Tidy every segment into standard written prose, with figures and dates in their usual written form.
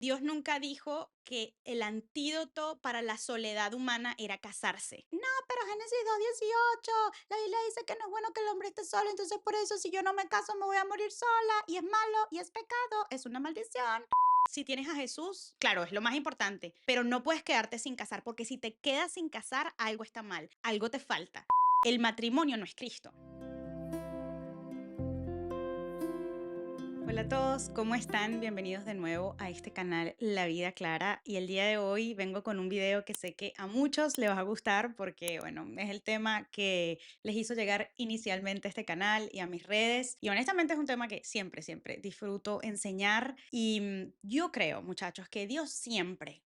Dios nunca dijo que el antídoto para la soledad humana era casarse. No, pero Génesis 2:18, la Biblia dice que no es bueno que el hombre esté solo, entonces por eso si yo no me caso me voy a morir sola y es malo y es pecado, es una maldición. Si tienes a Jesús, claro, es lo más importante, pero no puedes quedarte sin casar porque si te quedas sin casar, algo está mal, algo te falta. El matrimonio no es Cristo. Hola a todos, ¿cómo están? Bienvenidos de nuevo a este canal La Vida Clara y el día de hoy vengo con un video que sé que a muchos les va a gustar porque, bueno, es el tema que les hizo llegar inicialmente a este canal y a mis redes y honestamente es un tema que siempre disfruto enseñar y yo creo, muchachos, que Dios siempre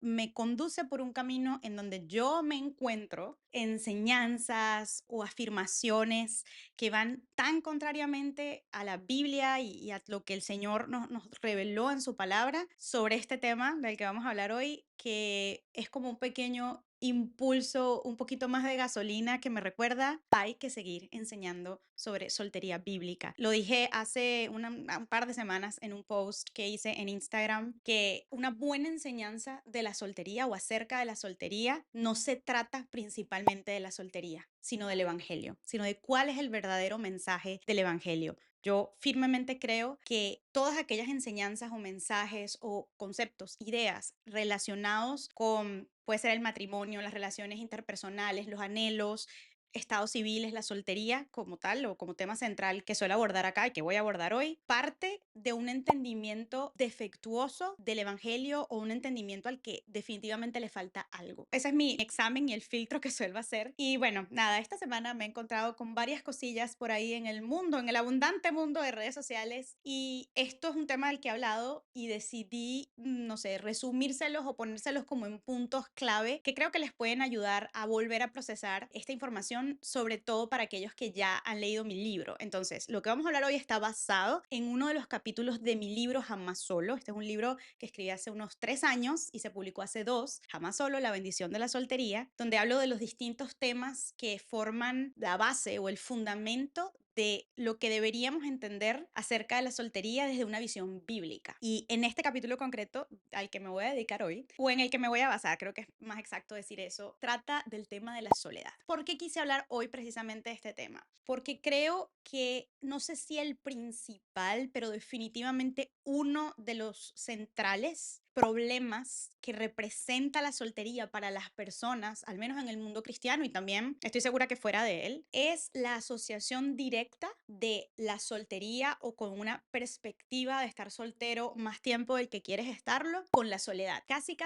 me conduce por un camino en donde yo me encuentro enseñanzas o afirmaciones que van tan contrariamente a la Biblia y a lo que el Señor nos reveló en su palabra sobre este tema del que vamos a hablar hoy, que es como un pequeño impulso, un poquito más de gasolina que me recuerda, hay que seguir enseñando sobre soltería bíblica. Lo dije hace un par de semanas en un post que hice en Instagram, que una buena enseñanza de la soltería o acerca de la soltería no se trata principalmente de la soltería, sino del evangelio, sino de cuál es el verdadero mensaje del evangelio. Yo firmemente creo que todas aquellas enseñanzas o mensajes o conceptos, ideas relacionados con, puede ser el matrimonio, las relaciones interpersonales, los anhelos, estados civiles, la soltería como tal o como tema central que suelo abordar acá y que voy a abordar hoy, parte de un entendimiento defectuoso del evangelio o un entendimiento al que definitivamente le falta algo. Ese es mi examen y el filtro que suelo hacer. Y bueno, nada, esta semana me he encontrado con varias cosillas por ahí en el mundo, en el abundante mundo de redes sociales y esto es un tema del que he hablado y decidí, no sé, resumírselos o ponérselos como en puntos clave que creo que les pueden ayudar a volver a procesar esta información, sobre todo para aquellos que ya han leído mi libro. Entonces, lo que vamos a hablar hoy está basado en uno de los capítulos de mi libro Jamás Solo. Este es un libro que escribí hace unos 3 años y se publicó hace 2, Jamás Solo, la bendición de la soltería, donde hablo de los distintos temas que forman la base o el fundamento de lo que deberíamos entender acerca de la soltería desde una visión bíblica. Y en este capítulo concreto al que me voy a dedicar hoy, o en el que me voy a basar, creo que es más exacto decir eso, trata del tema de la soledad. ¿Por qué quise hablar hoy precisamente de este tema? Porque creo que, no sé si el principal, pero definitivamente uno de los centrales problemas que representa la soltería para las personas, al menos en el mundo cristiano y también estoy segura que fuera de él, es la asociación directa de la soltería o con una perspectiva de estar soltero más tiempo del que quieres estarlo con la soledad. Casi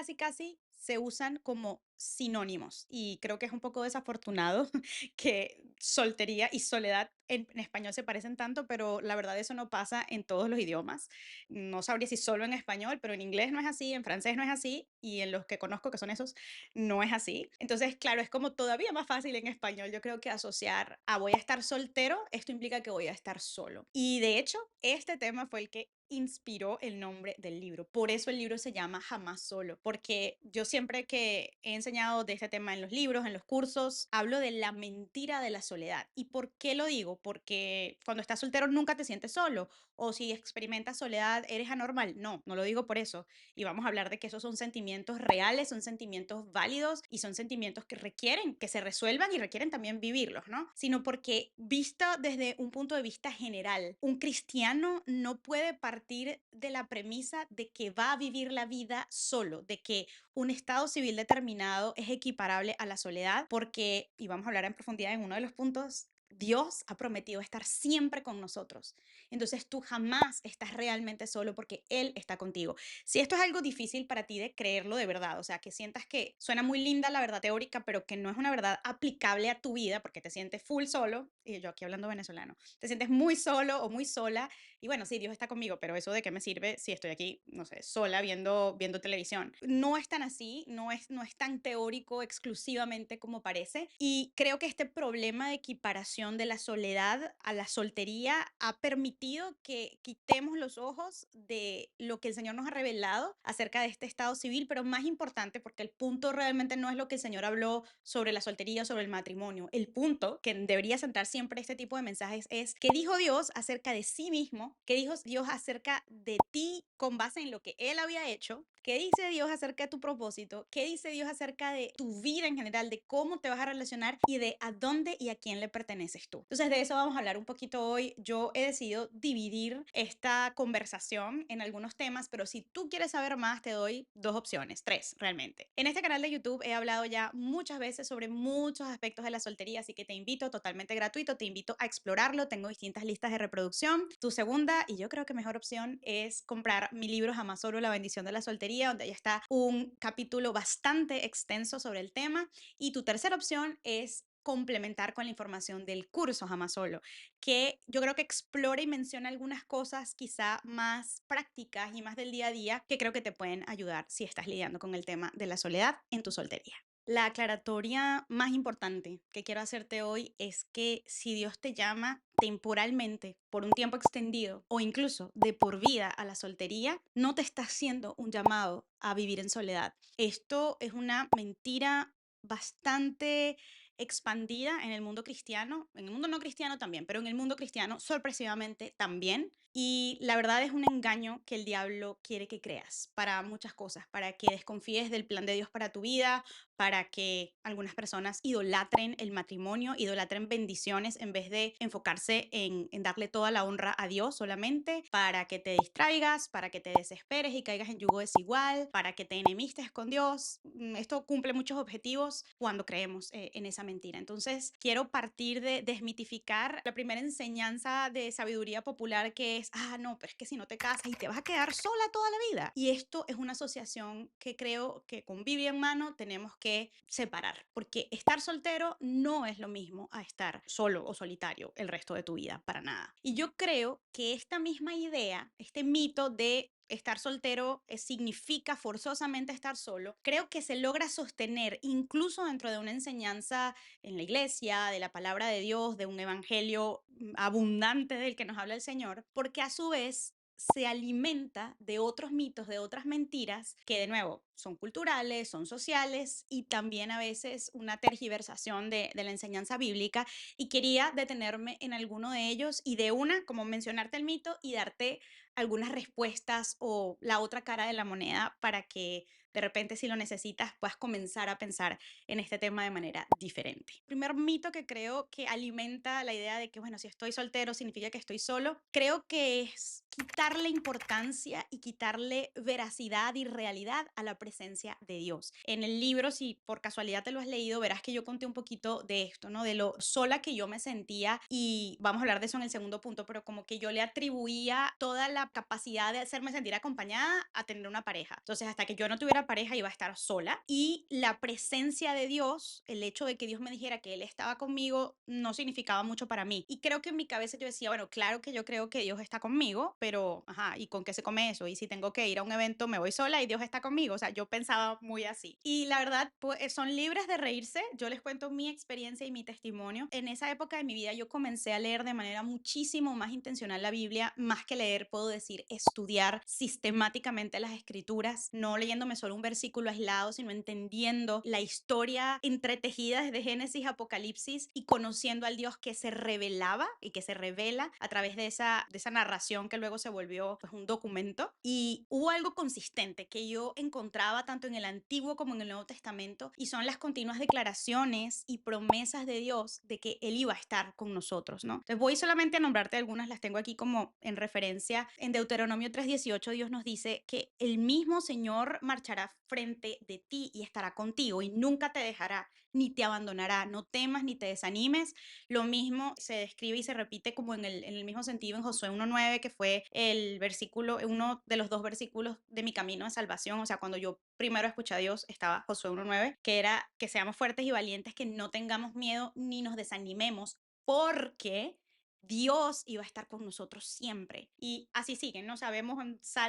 se usan como sinónimos y creo que es un poco desafortunado que soltería y soledad en español se parecen tanto, pero la verdad eso no pasa en todos los idiomas. No sabría si solo en español, pero en inglés no es así, en francés no es así y en los que conozco que son esos no es así. Entonces, claro, es como todavía más fácil en español, yo creo que asociar a voy a estar soltero, esto implica que voy a estar solo. Y de hecho, este tema fue el que inspiró el nombre del libro. Por eso el libro se llama Jamás Solo, porque yo siempre que he enseñado de este tema en los libros, en los cursos, hablo de la mentira de la soledad. ¿Y por qué lo digo? Porque cuando estás soltero nunca te sientes solo, o si experimentas soledad eres anormal. No, no lo digo por eso. Y vamos a hablar de que esos son sentimientos reales, son sentimientos válidos y son sentimientos que requieren que se resuelvan y requieren también vivirlos, ¿no? Sino porque vista desde un punto de vista general, un cristiano no puede partir de la premisa de que va a vivir la vida solo, de que un estado civil determinado es equiparable a la soledad, porque, y vamos a hablar en profundidad en uno de los puntos, Dios ha prometido estar siempre con nosotros. Entonces tú jamás estás realmente solo porque Él está contigo. Si esto es algo difícil para ti de creerlo de verdad, o sea, que sientas que suena muy linda la verdad teórica, pero que no es una verdad aplicable a tu vida porque te sientes full solo, y yo aquí hablando venezolano, te sientes muy solo o muy sola, y bueno, sí, Dios está conmigo, pero eso de qué me sirve si estoy aquí, no sé, sola viendo televisión. No es tan así, no es tan teórico exclusivamente como parece, y creo que este problema de equiparación relación de la soledad a la soltería ha permitido que quitemos los ojos de lo que el Señor nos ha revelado acerca de este estado civil, pero más importante, porque el punto realmente no es lo que el Señor habló sobre la soltería, sobre el matrimonio. El punto que debería centrar siempre este tipo de mensajes es qué dijo Dios acerca de sí mismo, qué dijo Dios acerca de ti con base en lo que Él había hecho, qué dice Dios acerca de tu propósito, qué dice Dios acerca de tu vida en general, de cómo te vas a relacionar y de a dónde y a quién le perteneces tú. Entonces de eso vamos a hablar un poquito hoy. Yo he decidido dividir esta conversación en algunos temas, pero si tú quieres saber más, te doy dos opciones, tres realmente. En este canal de YouTube he hablado ya muchas veces sobre muchos aspectos de la soltería, así que te invito, totalmente gratuito, te invito a explorarlo. Tengo distintas listas de reproducción. Tu segunda, y yo creo que mejor opción, es comprar mi libro Jamás Solo, la bendición de la soltería, donde ya está un capítulo bastante extenso sobre el tema. Y tu tercera opción es complementar con la información del curso Jamás Solo, que yo creo que explora y menciona algunas cosas quizá más prácticas y más del día a día que creo que te pueden ayudar si estás lidiando con el tema de la soledad en tu soltería. La aclaratoria más importante que quiero hacerte hoy es que si Dios te llama temporalmente, por un tiempo extendido o incluso de por vida a la soltería, no te está haciendo un llamado a vivir en soledad. Esto es una mentira bastante expandida en el mundo cristiano, en el mundo no cristiano también, pero en el mundo cristiano sorpresivamente también. Y la verdad es un engaño que el diablo quiere que creas para muchas cosas, para que desconfíes del plan de Dios para tu vida, para que algunas personas idolatren el matrimonio, idolatren bendiciones en vez de enfocarse en darle toda la honra a Dios solamente, para que te distraigas, para que te desesperes y caigas en yugo desigual, para que te enemistes con Dios. Esto cumple muchos objetivos cuando creemos en esa mentira. Entonces, quiero partir de desmitificar la primera enseñanza de sabiduría popular que es, no, pero es que si no te casas y te vas a quedar sola toda la vida. Y esto es una asociación que creo que con Biblia en mano tenemos que separar, porque estar soltero no es lo mismo a estar solo o solitario el resto de tu vida, para nada. Y yo creo que esta misma idea, este mito de estar soltero significa forzosamente estar solo, creo que se logra sostener incluso dentro de una enseñanza en la iglesia, de la palabra de Dios, de un evangelio abundante del que nos habla el Señor, porque a su vez se alimenta de otros mitos, de otras mentiras que de nuevo son culturales, son sociales y también a veces una tergiversación de la enseñanza bíblica, y quería detenerme en alguno de ellos y de una, como mencionarte el mito y darte algunas respuestas o la otra cara de la moneda para que de repente si lo necesitas puedas comenzar a pensar en este tema de manera diferente. El primer mito que creo que alimenta la idea de que, bueno, si estoy soltero significa que estoy solo, creo que es quitarle importancia y quitarle veracidad y realidad a la presencia de Dios. En el libro, si por casualidad te lo has leído, verás que yo conté un poquito de esto, ¿no? De lo sola que yo me sentía, y vamos a hablar de eso en el segundo punto, pero como que yo le atribuía toda la capacidad de hacerme sentir acompañada a tener una pareja. Entonces, hasta que yo no tuviera pareja, iba a estar sola, y la presencia de Dios, el hecho de que Dios me dijera que Él estaba conmigo, no significaba mucho para mí. Y creo que en mi cabeza yo decía, bueno, claro que yo creo que Dios está conmigo, pero, ajá, ¿y con qué se come eso? Y si tengo que ir a un evento, me voy sola y Dios está conmigo. O sea, yo pensaba muy así. Y la verdad, pues son libres de reírse. Yo les cuento mi experiencia y mi testimonio. En esa época de mi vida yo comencé a leer de manera muchísimo más intencional la Biblia, más que leer, puedo decir, estudiar sistemáticamente las escrituras, no leyéndome solo un versículo aislado, sino entendiendo la historia entretejida desde Génesis a Apocalipsis y conociendo al Dios que se revelaba y que se revela a través de esa narración que luego se volvió pues un documento. Y hubo algo consistente que yo encontraba tanto en el Antiguo como en el Nuevo Testamento, y son las continuas declaraciones y promesas de Dios de que Él iba a estar con nosotros, ¿no? Entonces voy solamente a nombrarte algunas, las tengo aquí como en referencia. En Deuteronomio 3:18 Dios nos dice que el mismo Señor marchará frente de ti y estará contigo y nunca te dejará ni te abandonará, no temas ni te desanimes. Lo mismo se describe y se repite como en el mismo sentido en Josué 1:9, que fue el versículo, uno de los dos versículos de mi camino de salvación. O sea, cuando yo primero escuché a Dios, estaba Josué 1:9, que era que seamos fuertes y valientes, que no tengamos miedo ni nos desanimemos, porque Dios iba a estar con nosotros siempre. Y así siguen, ¿no? Sabemos,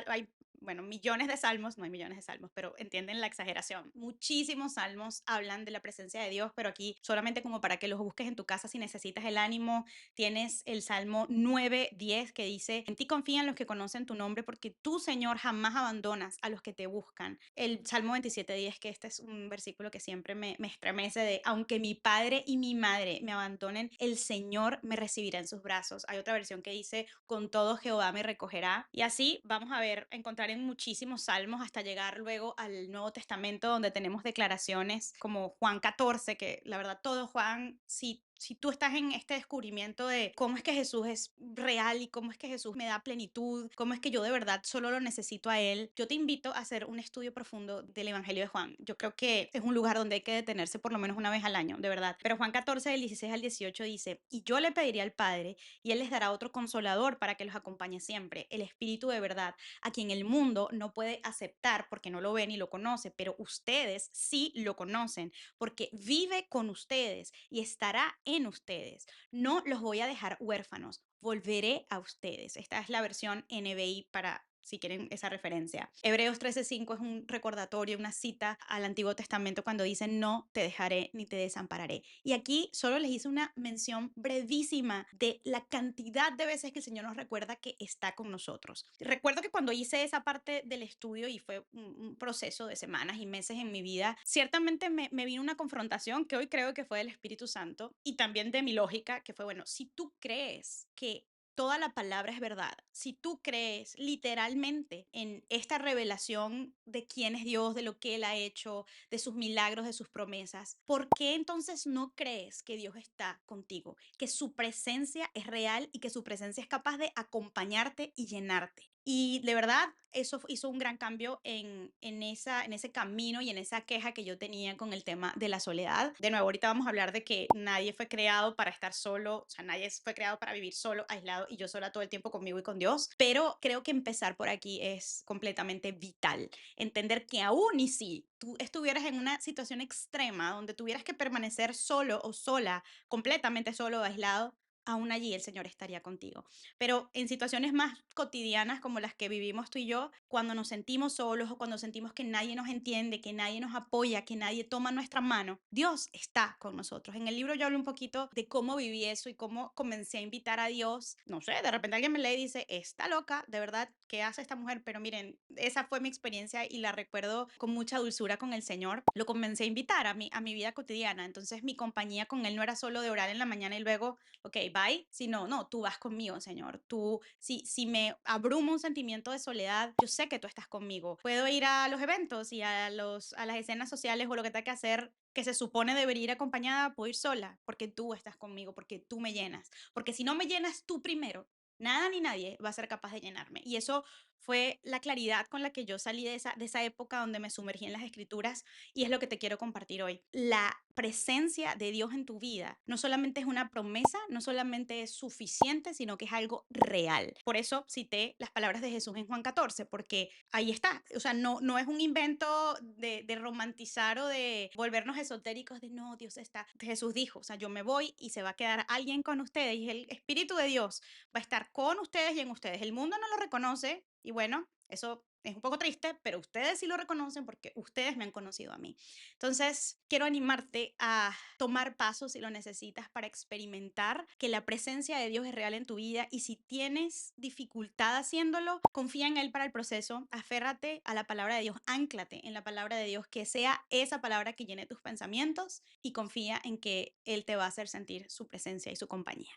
hay bueno, millones de salmos, no hay millones de salmos, pero entienden la exageración. Muchísimos salmos hablan de la presencia de Dios, pero aquí solamente como para que los busques en tu casa si necesitas el ánimo, tienes el Salmo 9:10 que dice, en ti confían los que conocen tu nombre porque tú, Señor, jamás abandonas a los que te buscan. El Salmo 27:10, que este es un versículo que siempre me estremece de, aunque mi padre y mi madre me abandonen, el Señor me recibirá en sus brazos. Hay otra versión que dice, con todo Jehová me recogerá. Y así vamos a ver, encontrar en muchísimos salmos hasta llegar luego al Nuevo Testamento donde tenemos declaraciones como Juan 14, que la verdad todo Juan, si tú estás en este descubrimiento de cómo es que Jesús es real y cómo es que Jesús me da plenitud, cómo es que yo de verdad solo lo necesito a Él, yo te invito a hacer un estudio profundo del Evangelio de Juan. Yo creo que es un lugar donde hay que detenerse por lo menos una vez al año, de verdad. Pero Juan 14, del 16 al 18 dice, y yo le pediría al Padre y Él les dará otro consolador para que los acompañe siempre, el Espíritu de verdad, a quien el mundo no puede aceptar porque no lo ve ni lo conoce, pero ustedes sí lo conocen porque vive con ustedes y estará en ustedes. No los voy a dejar huérfanos, volveré a ustedes. Esta es la versión NBI para si quieren esa referencia. Hebreos 13:5 es un recordatorio, una cita al Antiguo Testamento cuando dice, no te dejaré ni te desampararé. Y aquí solo les hice una mención brevísima de la cantidad de veces que el Señor nos recuerda que está con nosotros. Recuerdo que cuando hice esa parte del estudio, y fue un proceso de semanas y meses en mi vida, ciertamente me vino una confrontación que hoy creo que fue del Espíritu Santo y también de mi lógica, que fue, bueno, si tú crees que toda la palabra es verdad, si tú crees literalmente en esta revelación de quién es Dios, de lo que Él ha hecho, de sus milagros, de sus promesas, ¿por qué entonces no crees que Dios está contigo? Que su presencia es real y que su presencia es capaz de acompañarte y llenarte. Y de verdad, eso hizo un gran cambio en ese camino y en esa queja que yo tenía con el tema de la soledad. De nuevo, ahorita vamos a hablar de que nadie fue creado para estar solo, o sea, nadie fue creado para vivir solo, aislado y yo sola todo el tiempo conmigo y con Dios. Pero creo que empezar por aquí es completamente vital. Entender que aún y si tú estuvieras en una situación extrema donde tuvieras que permanecer solo o sola, completamente solo o aislado, aún allí el Señor estaría contigo. Pero en situaciones más cotidianas como las que vivimos tú y yo, cuando nos sentimos solos o cuando sentimos que nadie nos entiende, que nadie nos apoya, que nadie toma nuestra mano, Dios está con nosotros. En el libro yo hablo un poquito de cómo viví eso y cómo comencé a invitar a Dios. No sé, de repente alguien me lee y dice, está loca, de verdad, ¿qué hace esta mujer? Pero miren, esa fue mi experiencia y la recuerdo con mucha dulzura con el Señor. Lo comencé a invitar a mi vida cotidiana. Entonces mi compañía con Él no era solo de orar en la mañana y luego ok, bye, si no, no, tú vas conmigo, Señor. Tú, si me abruma un sentimiento de soledad, yo sé que tú estás conmigo. Puedo ir a los eventos y a las escenas sociales o lo que tenga que hacer que se supone debería ir acompañada, puedo ir sola, porque tú estás conmigo, porque tú me llenas. Porque si no me llenas tú primero, nada ni nadie va a ser capaz de llenarme. Y eso fue la claridad con la que yo salí de esa época donde me sumergí en las escrituras y es lo que te quiero compartir hoy. La presencia de Dios en tu vida no solamente es una promesa, no solamente es suficiente, sino que es algo real. Por eso cité las palabras de Jesús en Juan 14, porque ahí está. O sea, no es un invento de romantizar o de volvernos esotéricos de no, Dios está. Jesús dijo, o sea, yo me voy y se va a quedar alguien con ustedes y el Espíritu de Dios va a estar con ustedes y en ustedes. El mundo no lo reconoce y bueno, eso es un poco triste, pero ustedes sí lo reconocen porque ustedes me han conocido a mí. Entonces, quiero animarte a tomar pasos si lo necesitas para experimentar que la presencia de Dios es real en tu vida y si tienes dificultad haciéndolo, confía en Él para el proceso, aférrate a la palabra de Dios, ánclate en la palabra de Dios, que sea esa palabra que llene tus pensamientos y confía en que Él te va a hacer sentir su presencia y su compañía.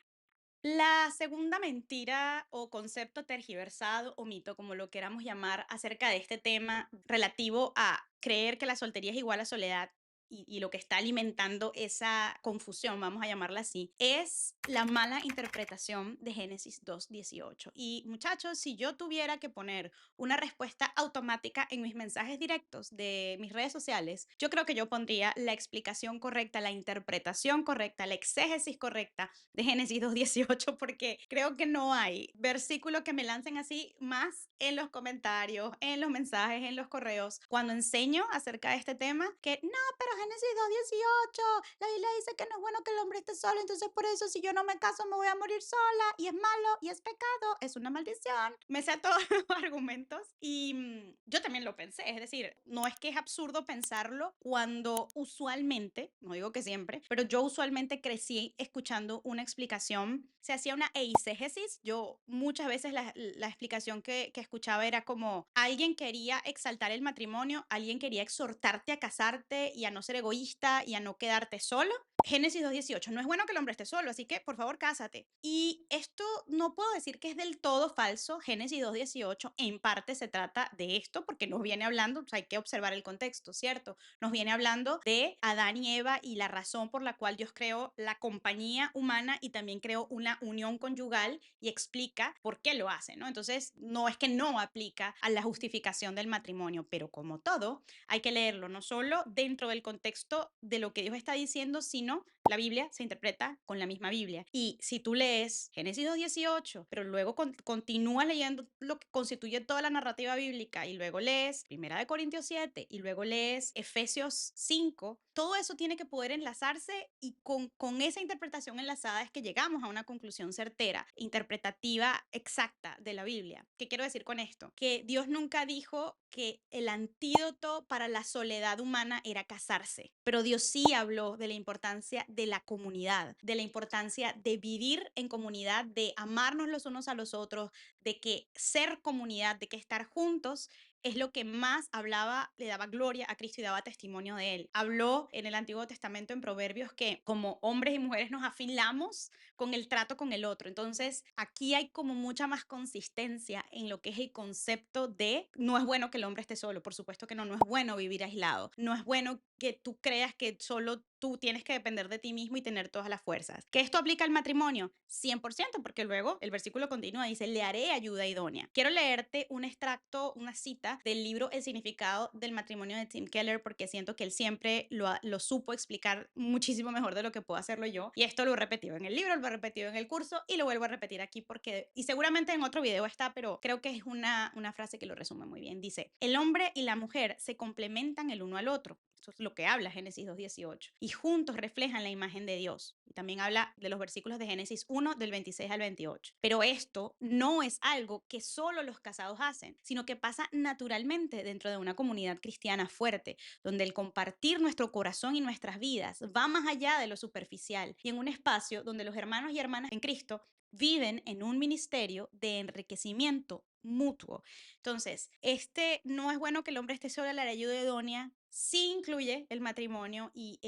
La segunda mentira o concepto tergiversado o mito, como lo queramos llamar, acerca de este tema relativo a creer que la soltería es igual a soledad y lo que está alimentando esa confusión, vamos a llamarla así, es la mala interpretación de Génesis 2:18. Y muchachos, si yo tuviera que poner una respuesta automática en mis mensajes directos de mis redes sociales, yo creo que yo pondría la explicación correcta, la interpretación correcta, la exégesis correcta de Génesis 2:18 porque creo que no hay versículo que me lancen así más en los comentarios, en los mensajes, en los correos, cuando enseño acerca de este tema, que no, pero Génesis 2:18, la Biblia dice que no es bueno que el hombre esté solo, entonces por eso si yo no me caso me voy a morir sola y es malo y es pecado, es una maldición. Me sé todos los argumentos y yo también lo pensé, es decir, no es que es absurdo pensarlo cuando usualmente, no digo que siempre, pero yo usualmente crecí escuchando una explicación, se hacía una eisegesis, yo muchas veces la explicación que escuchaba era como alguien quería exaltar el matrimonio, alguien quería exhortarte a casarte y a no ser egoísta y a no quedarte solo. Génesis 2:18, no es bueno que el hombre esté solo, así que por favor cásate. Y esto no puedo decir que es del todo falso. Génesis 2:18 en parte se trata de esto porque nos viene hablando, o sea, hay que observar el contexto, ¿cierto? Nos viene hablando de Adán y Eva y la razón por la cual Dios creó la compañía humana y también creó una unión conyugal y explica por qué lo hace, ¿no? Entonces, no es que no aplica a la justificación del matrimonio, pero como todo, hay que leerlo no solo dentro del contexto de lo que Dios está diciendo, sino la Biblia se interpreta con la misma Biblia. Y si tú lees Génesis 2:18, pero luego continúas leyendo lo que constituye toda la narrativa bíblica y luego lees Primera de Corintios 7 y luego lees Efesios 5, todo eso tiene que poder enlazarse y con esa interpretación enlazada es que llegamos a una conclusión certera, interpretativa, exacta de la Biblia. ¿Qué quiero decir con esto? Que Dios nunca dijo que el antídoto para la soledad humana era casarse, pero Dios sí habló de la importancia de la comunidad, de la importancia de vivir en comunidad, de amarnos los unos a los otros, de que ser comunidad, de que estar juntos es lo que más hablaba, le daba gloria a Cristo y daba testimonio de él. Habló en el Antiguo Testamento en Proverbios que como hombres y mujeres nos afilamos con el trato con el otro. Entonces, aquí hay como mucha más consistencia en lo que es el concepto de no es bueno que el hombre esté solo, por supuesto que no, no es bueno vivir aislado, no es bueno que tú creas que solo tú tienes que depender de ti mismo y tener todas las fuerzas. ¿Que esto aplica al matrimonio? 100%, porque luego el versículo continúa, dice, le haré ayuda idónea. Quiero leerte un extracto, una cita del libro El significado del matrimonio de Tim Keller, porque siento que él siempre lo supo explicar muchísimo mejor de lo que puedo hacerlo yo. Y esto lo he repetido en el libro, lo he repetido en el curso y lo vuelvo a repetir aquí porque, y seguramente en otro video está, pero creo que es una frase que lo resume muy bien. Dice, el hombre y la mujer se complementan el uno al otro. Eso es lo que habla Génesis 2:18. Y juntos reflejan la imagen de Dios. Y también habla de los versículos de Génesis 1, del 26 al 28. Pero esto no es algo que solo los casados hacen, sino que pasa naturalmente dentro de una comunidad cristiana fuerte, donde el compartir nuestro corazón y nuestras vidas va más allá de lo superficial y en un espacio donde los hermanos y hermanas en Cristo viven en un ministerio de enriquecimiento mutuo. Entonces, este no es bueno que el hombre esté solo, la ayuda idónea sí incluye el matrimonio y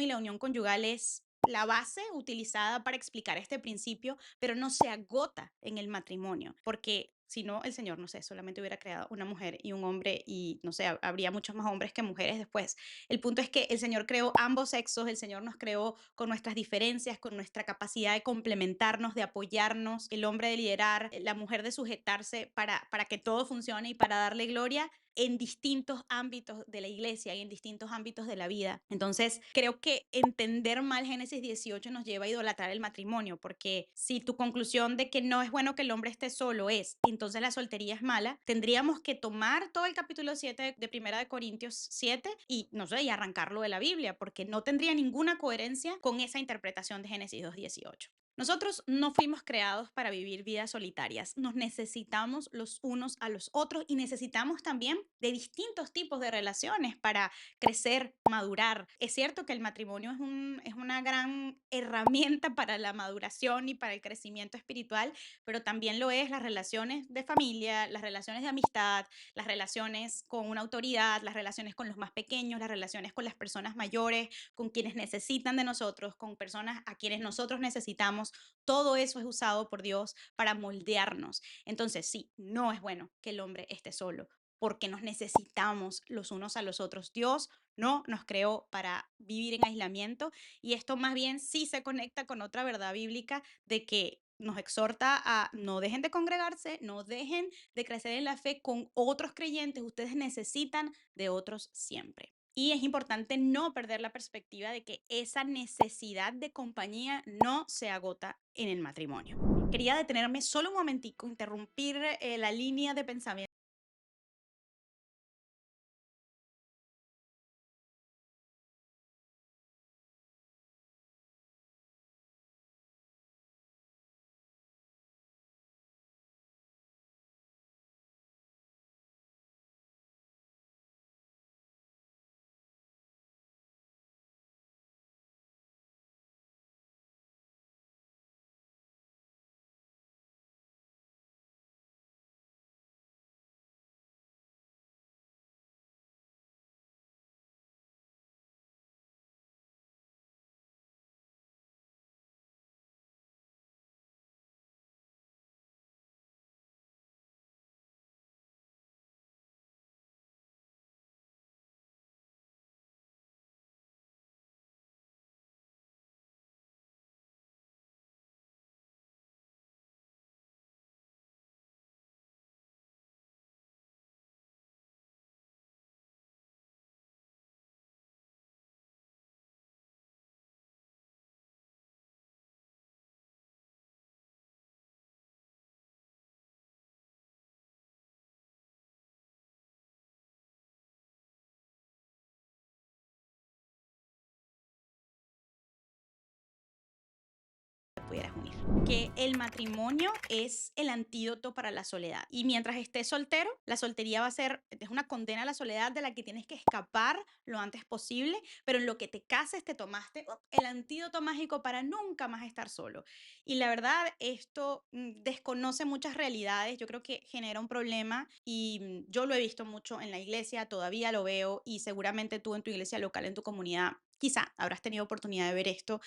la unión conyugal es la base utilizada para explicar este principio, pero no se agota en el matrimonio, porque si no, el Señor, no sé, solamente hubiera creado una mujer y un hombre y, no sé, habría muchos más hombres que mujeres después. El punto es que el Señor creó ambos sexos, el Señor nos creó con nuestras diferencias, con nuestra capacidad de complementarnos, de apoyarnos, el hombre de liderar, la mujer de sujetarse para que todo funcione y para darle gloria en distintos ámbitos de la iglesia y en distintos ámbitos de la vida. Entonces, creo que entender mal Génesis 18 nos lleva a idolatrar el matrimonio, porque si tu conclusión de que no es bueno que el hombre esté solo es, entonces la soltería es mala, tendríamos que tomar todo el capítulo 7 de Primera de Corintios 7 y, no sé, y arrancarlo de la Biblia, porque no tendría ninguna coherencia con esa interpretación de Génesis 2:18. Nosotros no fuimos creados para vivir vidas solitarias, nos necesitamos los unos a los otros y necesitamos también de distintos tipos de relaciones para crecer, madurar. Es cierto que el matrimonio es una gran herramienta para la maduración y para el crecimiento espiritual, pero también lo es las relaciones de familia, las relaciones de amistad, las relaciones con una autoridad, las relaciones con los más pequeños, las relaciones con las personas mayores, con quienes necesitan de nosotros, con personas a quienes nosotros necesitamos. Todo eso es usado por Dios para moldearnos. Entonces, sí, no es bueno que el hombre esté solo, porque nos necesitamos los unos a los otros. Dios no nos creó para vivir en aislamiento y esto más bien sí se conecta con otra verdad bíblica de que nos exhorta a no dejen de congregarse, no dejen de crecer en la fe con otros creyentes, ustedes necesitan de otros siempre. Y es importante no perder la perspectiva de que esa necesidad de compañía no se agota en el matrimonio. Quería detenerme solo un momentico, interrumpir la línea de pensamiento pudieras unir. Que el matrimonio es el antídoto para la soledad. Y mientras estés soltero, la soltería va a ser, es una condena a la soledad de la que tienes que escapar lo antes posible, pero en lo que te cases te tomaste el antídoto mágico para nunca más estar solo. Y la verdad, esto desconoce muchas realidades, yo creo que genera un problema y yo lo he visto mucho en la iglesia, todavía lo veo y seguramente tú en tu iglesia local, en tu comunidad, quizá habrás tenido oportunidad de ver esto,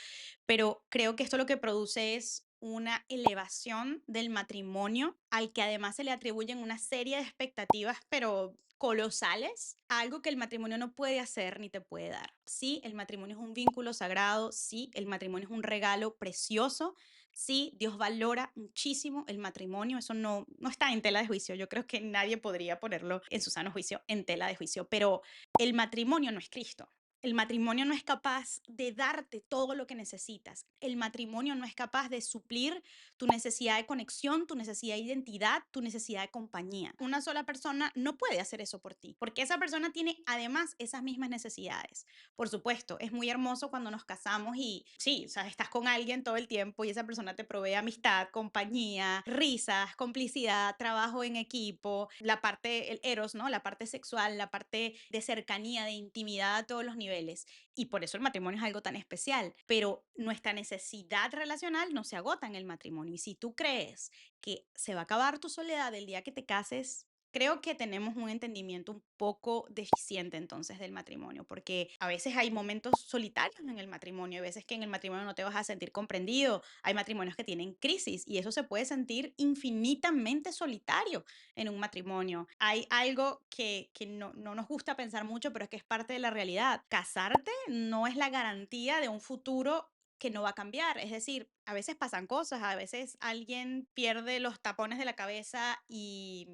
pero creo que esto lo que produce es una elevación del matrimonio al que además se le atribuyen una serie de expectativas, pero colosales, algo que el matrimonio no puede hacer ni te puede dar. Sí, el matrimonio es un vínculo sagrado, sí, el matrimonio es un regalo precioso, sí, Dios valora muchísimo el matrimonio, eso no está en tela de juicio, yo creo que nadie podría ponerlo en su sano juicio en tela de juicio, pero el matrimonio no es Cristo. El matrimonio no es capaz de darte todo lo que necesitas. El matrimonio no es capaz de suplir tu necesidad de conexión, tu necesidad de identidad, tu necesidad de compañía. Una sola persona no puede hacer eso por ti, porque esa persona tiene además esas mismas necesidades. Por supuesto, es muy hermoso cuando nos casamos y sí, o sea, estás con alguien todo el tiempo y esa persona te provee amistad, compañía, risas, complicidad, trabajo en equipo, la parte, el eros, ¿no? La parte sexual, la parte de cercanía, de intimidad a todos los niveles. Y por eso el matrimonio es algo tan especial. Pero nuestra necesidad relacional no se agota en el matrimonio. Y si tú crees que se va a acabar tu soledad el día que te cases, creo que tenemos un entendimiento un poco deficiente entonces del matrimonio, porque a veces hay momentos solitarios en el matrimonio, hay veces que en el matrimonio no te vas a sentir comprendido, hay matrimonios que tienen crisis y eso se puede sentir infinitamente solitario en un matrimonio. Hay algo que no nos gusta pensar mucho, pero es que es parte de la realidad. Casarte no es la garantía de un futuro que no va a cambiar. Es decir, a veces pasan cosas, a veces alguien pierde los tapones de la cabeza y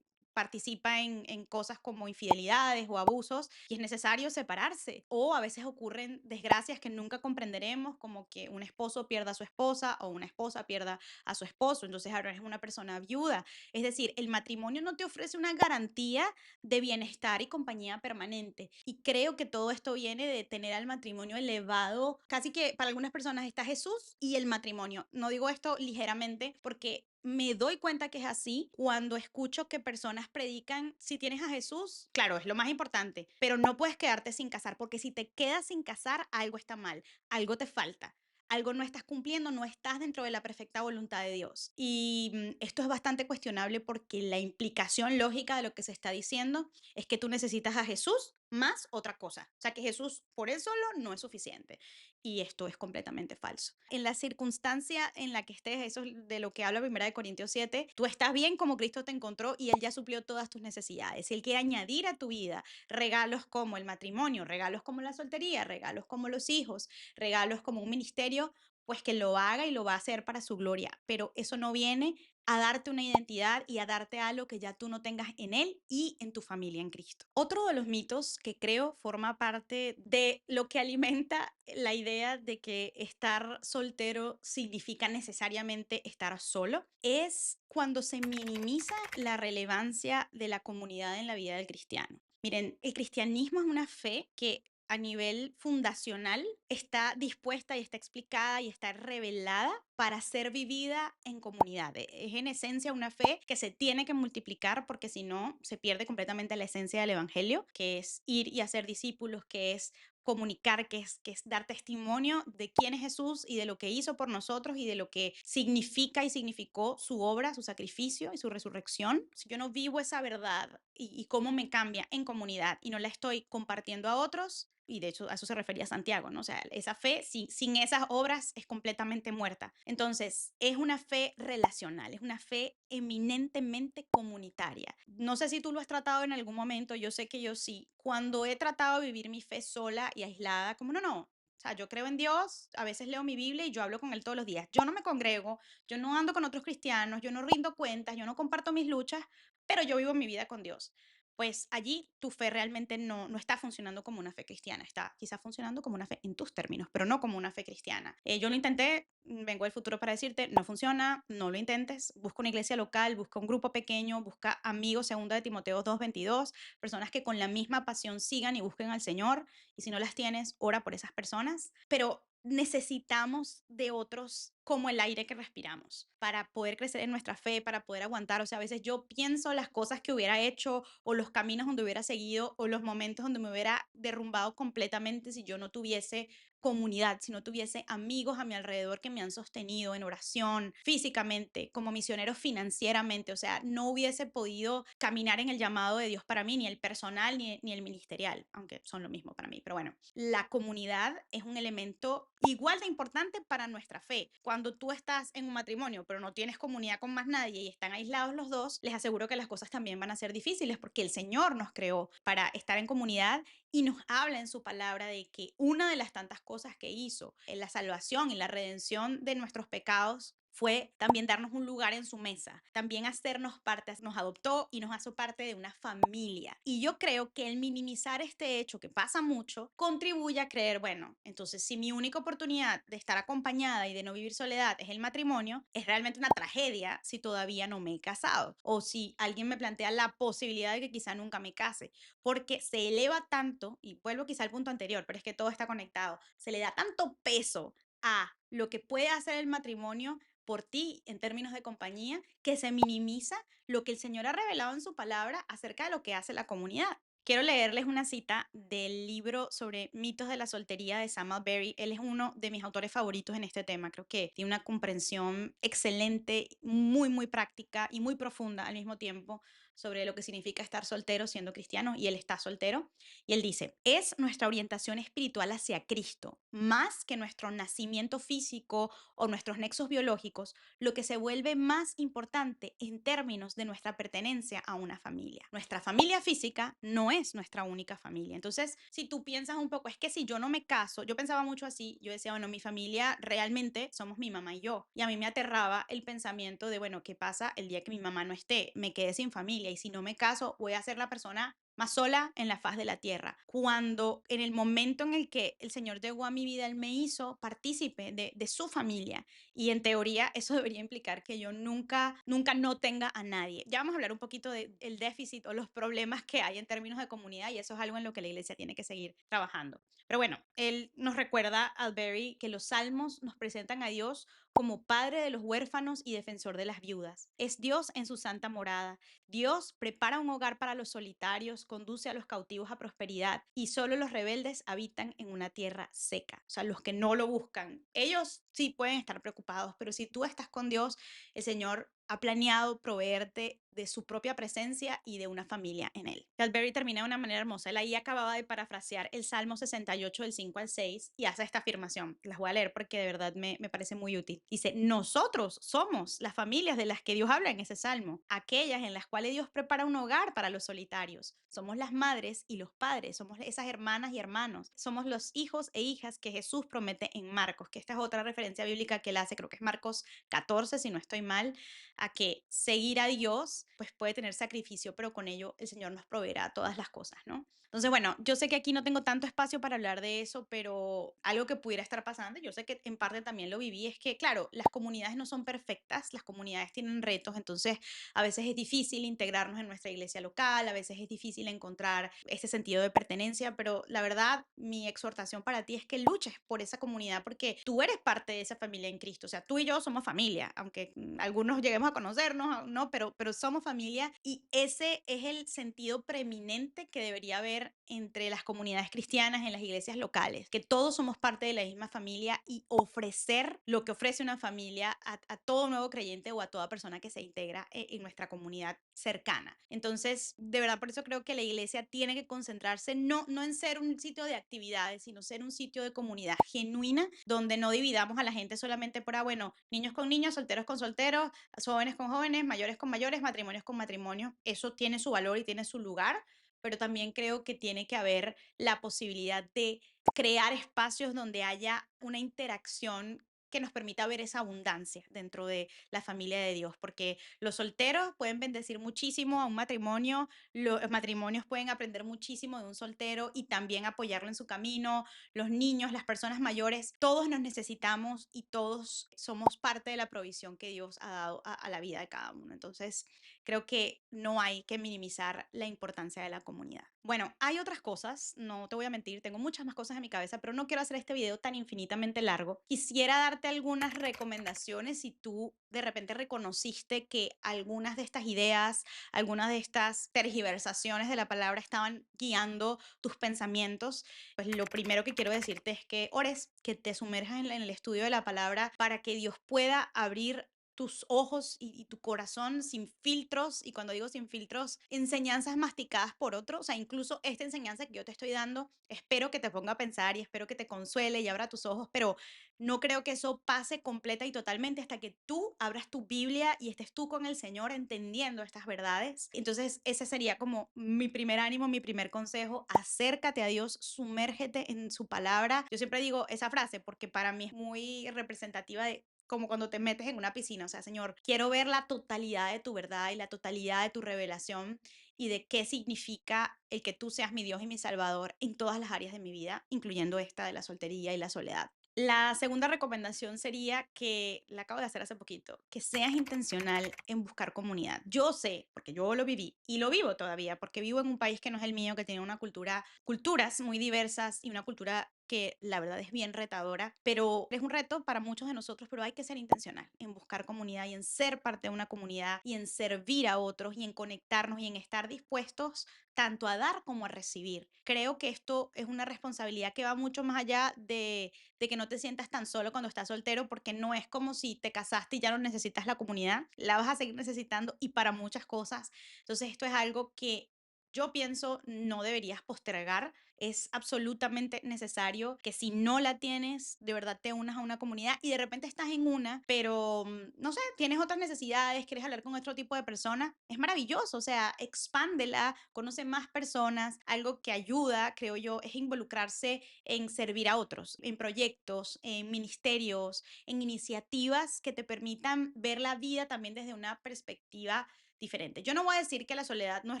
participa en cosas como infidelidades o abusos y es necesario separarse. O a veces ocurren desgracias que nunca comprenderemos, como que un esposo pierda a su esposa o una esposa pierda a su esposo. Entonces ahora es una persona viuda. Es decir, el matrimonio no te ofrece una garantía de bienestar y compañía permanente. Y creo que todo esto viene de tener al matrimonio elevado. Casi que para algunas personas está Jesús y el matrimonio. No digo esto ligeramente porque me doy cuenta que es así cuando escucho que personas predican, si tienes a Jesús, claro, es lo más importante, pero no puedes quedarte sin casar, porque si te quedas sin casar, algo está mal, algo te falta. Algo no estás cumpliendo, no estás dentro de la perfecta voluntad de Dios. Y esto es bastante cuestionable porque la implicación lógica de lo que se está diciendo es que tú necesitas a Jesús más otra cosa. O sea, que Jesús por él solo no es suficiente. Y esto es completamente falso. En la circunstancia en la que estés, eso es de lo que habla 1 Corintios 7, tú estás bien como Cristo te encontró y Él ya suplió todas tus necesidades. Si Él quiere añadir a tu vida regalos como el matrimonio, regalos como la soltería, regalos como los hijos, regalos como un ministerio, pues que lo haga y lo va a hacer para su gloria. Pero eso no viene a darte una identidad y a darte algo que ya tú no tengas en Él y en tu familia en Cristo. Otro de los mitos que creo forma parte de lo que alimenta la idea de que estar soltero significa necesariamente estar solo es cuando se minimiza la relevancia de la comunidad en la vida del cristiano. Miren, el cristianismo es una fe que a nivel fundacional está dispuesta y está explicada y está revelada para ser vivida en comunidad. Es en esencia una fe que se tiene que multiplicar porque si no se pierde completamente la esencia del evangelio, que es ir y hacer discípulos, que es comunicar, que es dar testimonio de quién es Jesús y de lo que hizo por nosotros y de lo que significa y significó su obra, su sacrificio y su resurrección. Si yo no vivo esa verdad y cómo me cambia en comunidad y no la estoy compartiendo a otros, y de hecho a eso se refería Santiago, ¿no? O sea, esa fe sin esas obras es completamente muerta. Entonces, es una fe relacional, es una fe eminentemente comunitaria. No sé si tú lo has tratado en algún momento, yo sé que yo sí. Cuando he tratado de vivir mi fe sola y aislada, como no. O sea, yo creo en Dios, a veces leo mi Biblia y yo hablo con Él todos los días. Yo no me congrego, yo no ando con otros cristianos, yo no rindo cuentas, yo no comparto mis luchas, pero yo vivo mi vida con Dios. Pues allí tu fe realmente no está funcionando como una fe cristiana, está quizás funcionando como una fe en tus términos, pero no como una fe cristiana. Yo lo intenté, vengo del futuro para decirte, no funciona, no lo intentes, busca una iglesia local, busca un grupo pequeño, busca amigos, 2 de Timoteo 2:22, personas que con la misma pasión sigan y busquen al Señor, y si no las tienes, ora por esas personas, pero necesitamos de otros como el aire que respiramos, para poder crecer en nuestra fe, para poder aguantar. O sea, a veces yo pienso las cosas que hubiera hecho o los caminos donde hubiera seguido o los momentos donde me hubiera derrumbado completamente si yo no tuviese comunidad, si no tuviese amigos a mi alrededor que me han sostenido en oración, físicamente, como misioneros financieramente. O sea, no hubiese podido caminar en el llamado de Dios para mí, ni el personal ni el ministerial, aunque son lo mismo para mí. Pero bueno, la comunidad es un elemento igual de importante para nuestra fe. Cuando tú estás en un matrimonio, pero no tienes comunidad con más nadie y están aislados los dos, les aseguro que las cosas también van a ser difíciles porque el Señor nos creó para estar en comunidad y nos habla en su palabra de que una de las tantas cosas que hizo en la salvación y la redención de nuestros pecados fue también darnos un lugar en su mesa, también hacernos parte, nos adoptó y nos hace parte de una familia. Y yo creo que el minimizar este hecho, que pasa mucho, contribuye a creer, bueno, entonces si mi única oportunidad de estar acompañada y de no vivir soledad es el matrimonio, es realmente una tragedia si todavía no me he casado o si alguien me plantea la posibilidad de que quizá nunca me case, porque se eleva tanto, y vuelvo quizá al punto anterior, pero es que todo está conectado, se le da tanto peso a lo que puede hacer el matrimonio por ti en términos de compañía, que se minimiza lo que el Señor ha revelado en su palabra acerca de lo que hace la comunidad. Quiero leerles una cita del libro sobre mitos de la soltería de Samuel Berry. Él es uno de mis autores favoritos en este tema. Creo que tiene una comprensión excelente, muy, muy práctica y muy profunda al mismo tiempo sobre lo que significa estar soltero siendo cristiano, y él está soltero. Y él dice, es nuestra orientación espiritual hacia Cristo, más que nuestro nacimiento físico o nuestros nexos biológicos, lo que se vuelve más importante en términos de nuestra pertenencia a una familia. Nuestra familia física no es nuestra única familia. Entonces, si tú piensas un poco, es que si yo no me caso, yo pensaba mucho así, yo decía, bueno, mi familia realmente somos mi mamá y yo. Y a mí me aterraba el pensamiento de, bueno, ¿qué pasa el día que mi mamá no esté? Me quedé sin familia y si no me caso, voy a ser la persona más sola en la faz de la tierra. Cuando en el momento en el que el Señor llegó a mi vida, Él me hizo partícipe de su familia. Y en teoría eso debería implicar que yo nunca no tenga a nadie. Ya vamos a hablar un poquito del déficit o los problemas que hay en términos de comunidad y eso es algo en lo que la iglesia tiene que seguir trabajando. Pero bueno, él nos recuerda, Alberry, que los salmos nos presentan a Dios como padre de los huérfanos y defensor de las viudas. Es Dios en su santa morada. Dios prepara un hogar para los solitarios, conduce a los cautivos a prosperidad y solo los rebeldes habitan en una tierra seca. O sea, los que no lo buscan, ellos sí pueden estar preocupados, pero si tú estás con Dios, el Señor ha planeado proveerte de su propia presencia y de una familia en él. Calvary termina de una manera hermosa. Él ahí acababa de parafrasear el Salmo 68 del 5 al 6 y hace esta afirmación. Las voy a leer porque de verdad me parece muy útil. Dice, nosotros somos las familias de las que Dios habla en ese Salmo, aquellas en las cuales Dios prepara un hogar para los solitarios. Somos las madres y los padres, somos esas hermanas y hermanos, somos los hijos e hijas que Jesús promete en Marcos, que esta es otra referencia bíblica que él hace, creo que es Marcos 14, si no estoy mal, a que seguir a Dios pues puede tener sacrificio, pero con ello el Señor nos proveerá todas las cosas, ¿no? Entonces, bueno, yo sé que aquí no tengo tanto espacio para hablar de eso, pero algo que pudiera estar pasando, yo sé que en parte también lo viví, es que, claro, las comunidades no son perfectas, las comunidades tienen retos, entonces a veces es difícil integrarnos en nuestra iglesia local, a veces es difícil encontrar ese sentido de pertenencia, pero la verdad, mi exhortación para ti es que luches por esa comunidad porque tú eres parte de esa familia en Cristo, o sea, tú y yo somos familia, aunque algunos lleguemos a conocernos, ¿no? Pero somos familia y ese es el sentido preeminente que debería haber entre las comunidades cristianas en las iglesias locales, que todos somos parte de la misma familia y ofrecer lo que ofrece una familia a todo nuevo creyente o a toda persona que se integra en nuestra comunidad cercana. Entonces, de verdad, por eso creo que la iglesia tiene que concentrarse no en ser un sitio de actividades, sino ser un sitio de comunidad genuina, donde no dividamos a la gente solamente por, bueno, niños con niños, solteros con solteros, jóvenes con jóvenes, mayores con mayores, matrimonios con matrimonios. Eso tiene su valor y tiene su lugar, pero también creo que tiene que haber la posibilidad de crear espacios donde haya una interacción que nos permita ver esa abundancia dentro de la familia de Dios, porque los solteros pueden bendecir muchísimo a un matrimonio, los matrimonios pueden aprender muchísimo de un soltero y también apoyarlo en su camino, los niños, las personas mayores, todos nos necesitamos y todos somos parte de la provisión que Dios ha dado a la vida de cada uno. Entonces, creo que no hay que minimizar la importancia de la comunidad. Bueno, hay otras cosas, no te voy a mentir, tengo muchas más cosas en mi cabeza, pero no quiero hacer este video tan infinitamente largo. Quisiera darte algunas recomendaciones si tú de repente reconociste que algunas de estas ideas, algunas de estas tergiversaciones de la palabra estaban guiando tus pensamientos. Pues lo primero que quiero decirte es que ores, que te sumerjas en el estudio de la palabra para que Dios pueda abrir tus ojos y tu corazón sin filtros, y cuando digo sin filtros, enseñanzas masticadas por otro, o sea, incluso esta enseñanza que yo te estoy dando, espero que te ponga a pensar y espero que te consuele y abra tus ojos, pero no creo que eso pase completa y totalmente hasta que tú abras tu Biblia y estés tú con el Señor entendiendo estas verdades. Entonces, ese sería como mi primer ánimo, mi primer consejo. Acércate a Dios, sumérgete en su palabra. Yo siempre digo esa frase porque para mí es muy representativa de como cuando te metes en una piscina, o sea, Señor, quiero ver la totalidad de tu verdad y la totalidad de tu revelación y de qué significa el que tú seas mi Dios y mi Salvador en todas las áreas de mi vida, incluyendo esta de la soltería y la soledad. La segunda recomendación sería que, la acabo de hacer hace poquito, que seas intencional en buscar comunidad. Yo sé, porque yo lo viví y lo vivo todavía, porque vivo en un país que no es el mío, que tiene una culturas muy diversas y una cultura que la verdad es bien retadora, pero es un reto para muchos de nosotros, pero hay que ser intencional en buscar comunidad y en ser parte de una comunidad y en servir a otros y en conectarnos y en estar dispuestos tanto a dar como a recibir. Creo que esto es una responsabilidad que va mucho más allá de que no te sientas tan solo cuando estás soltero, porque no es como si te casaste y ya no necesitas la comunidad, la vas a seguir necesitando y para muchas cosas. Entonces esto es algo que yo pienso no deberías postergar. Es absolutamente necesario que si no la tienes, de verdad te unas a una comunidad y de repente estás en una, pero no sé, tienes otras necesidades, quieres hablar con otro tipo de personas. Es maravilloso, o sea, expándela, conoce más personas. Algo que ayuda, creo yo, es involucrarse en servir a otros, en proyectos, en ministerios, en iniciativas que te permitan ver la vida también desde una perspectiva diferente. Yo no voy a decir que la soledad no es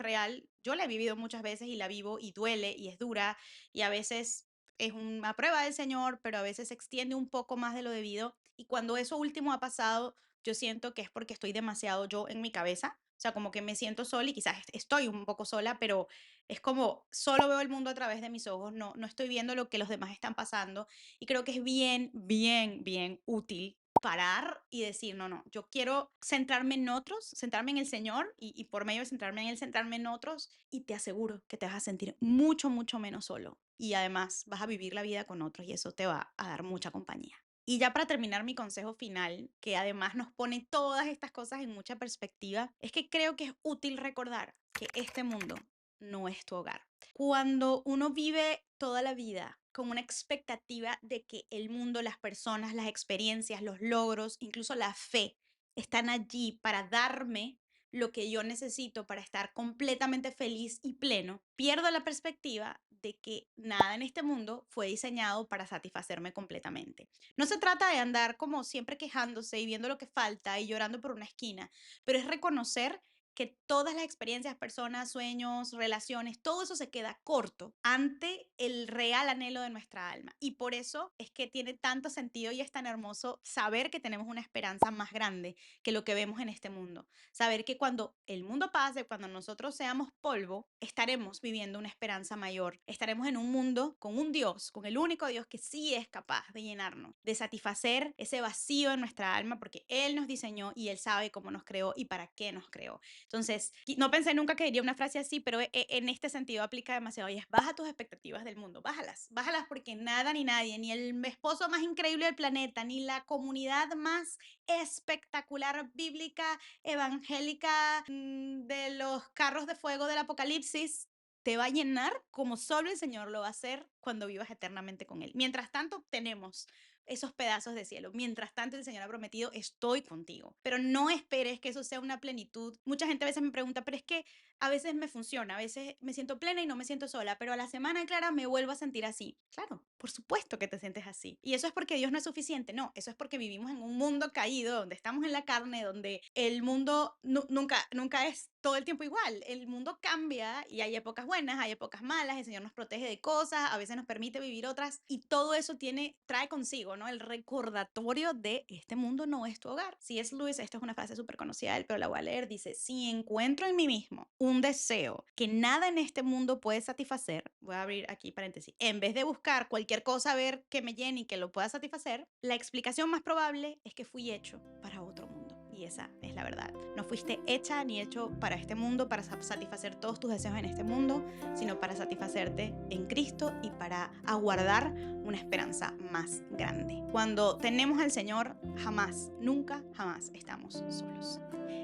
real, yo la he vivido muchas veces y la vivo y duele y es dura y a veces es una prueba del Señor, pero a veces se extiende un poco más de lo debido y cuando eso último ha pasado, yo siento que es porque estoy demasiado yo en mi cabeza, o sea, como que me siento sola y quizás estoy un poco sola, pero es como solo veo el mundo a través de mis ojos, no estoy viendo lo que los demás están pasando y creo que es bien, bien, bien útil parar y decir, no, no, yo quiero centrarme en otros, centrarme en el Señor y por medio de centrarme en Él, centrarme en otros y te aseguro que te vas a sentir mucho, mucho menos solo y además vas a vivir la vida con otros y eso te va a dar mucha compañía. Y ya para terminar mi consejo final, que además nos pone todas estas cosas en mucha perspectiva, es que creo que es útil recordar que este mundo no es tu hogar. Cuando uno vive toda la vida con una expectativa de que el mundo, las personas, las experiencias, los logros, incluso la fe, están allí para darme lo que yo necesito para estar completamente feliz y pleno, pierdo la perspectiva de que nada en este mundo fue diseñado para satisfacerme completamente. No se trata de andar como siempre quejándose y viendo lo que falta y llorando por una esquina, pero es reconocer que todas las experiencias, personas, sueños, relaciones, todo eso se queda corto ante el real anhelo de nuestra alma. Y por eso es que tiene tanto sentido y es tan hermoso saber que tenemos una esperanza más grande que lo que vemos en este mundo. Saber que cuando el mundo pase, cuando nosotros seamos polvo, estaremos viviendo una esperanza mayor. Estaremos en un mundo con un Dios, con el único Dios que sí es capaz de llenarnos, de satisfacer ese vacío en nuestra alma, porque Él nos diseñó y Él sabe cómo nos creó y para qué nos creó. Entonces, no pensé nunca que diría una frase así, pero en este sentido aplica demasiado. Y es, baja tus expectativas del mundo, bájalas, bájalas porque nada ni nadie, ni el esposo más increíble del planeta, ni la comunidad más espectacular, bíblica, evangélica, de los carros de fuego del apocalipsis, te va a llenar como solo el Señor lo va a hacer cuando vivas eternamente con Él. Mientras tanto, tenemos esos pedazos de cielo. Mientras tanto, el Señor ha prometido, estoy contigo. Pero no esperes que eso sea una plenitud. Mucha gente a veces me pregunta, pero es que a veces me funciona, a veces me siento plena y no me siento sola, pero a la semana, Clara, me vuelvo a sentir así. Claro, por supuesto que te sientes así. Y eso es porque Dios no es suficiente, no, eso es porque vivimos en un mundo caído, donde estamos en la carne, donde el mundo nunca es todo el tiempo igual. El mundo cambia y hay épocas buenas, hay épocas malas, el Señor nos protege de cosas, a veces nos permite vivir otras y todo eso trae consigo, ¿no? El recordatorio de este mundo no es tu hogar. Si es Luis, esta es una frase súper conocida de él, pero la voy a leer, dice, si encuentro en mí mismo un deseo que nada en este mundo puede satisfacer, voy a abrir aquí paréntesis, en vez de buscar cualquier cosa a ver que me llene y que lo pueda satisfacer, la explicación más probable es que fui hecho para otro mundo. Y esa es la verdad. No fuiste hecha ni hecho para este mundo, para satisfacer todos tus deseos en este mundo, sino para satisfacerte en Cristo y para aguardar una esperanza más grande. Cuando tenemos al Señor, jamás, nunca, jamás estamos solos.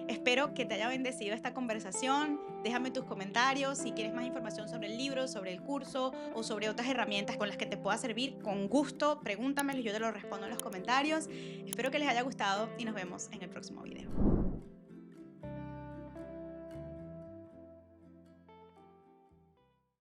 Espero que te haya bendecido esta conversación. Déjame tus comentarios. Si quieres más información sobre el libro, sobre el curso o sobre otras herramientas con las que te pueda servir, con gusto, pregúntamelo y yo te lo respondo en los comentarios. Espero que les haya gustado y nos vemos en el próximo video.